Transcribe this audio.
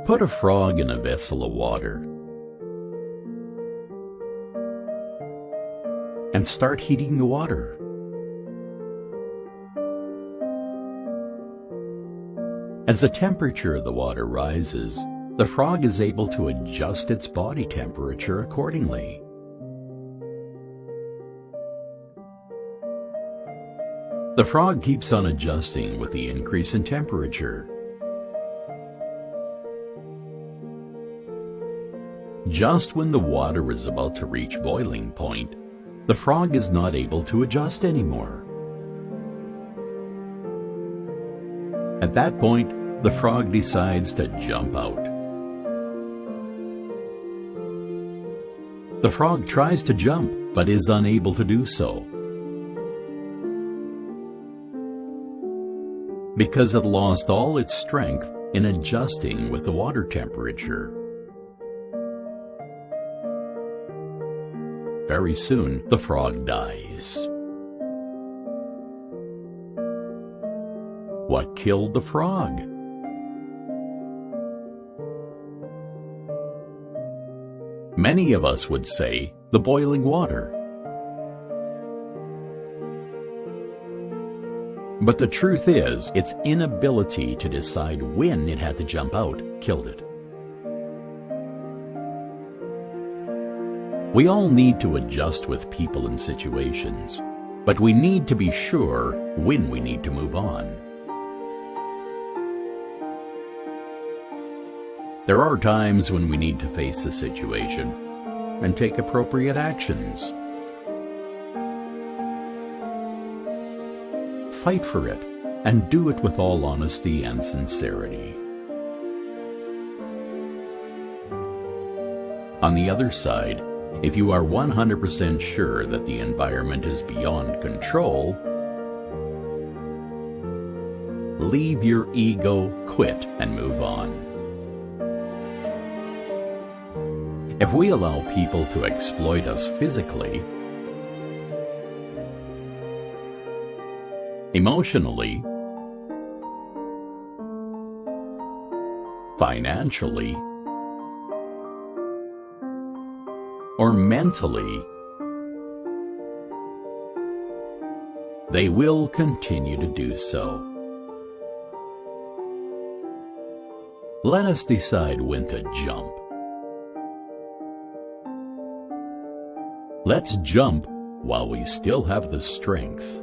Put a frog in a vessel of water and start heating the water. As the temperature of the water rises, the frog is able to adjust its body temperature accordingly. The frog keeps on adjusting with the increase in temperature. Just when the water is about to reach boiling point, the frog is not able to adjust anymore. At that point, the frog decides to jump out. The frog tries to jump, but is unable to do so, because it lost all its strength in adjusting with the water temperature. Very soon, the frog dies. What killed the frog? Many of us would say the boiling water. But the truth is, its inability to decide when it had to jump out killed it. We all need to adjust with people and situations, but we need to be sure when we need to move on. There are times when we need to face a situation and take appropriate actions. Fight for it, and do it with all honesty and sincerity. On the other side, if you are 100% sure that the environment is beyond control, leave your ego, quit, and move on. If we allow people to exploit us physically, emotionally, financially, or mentally, they will continue to do so. Let us decide when to jump. Let's jump while we still have the strength.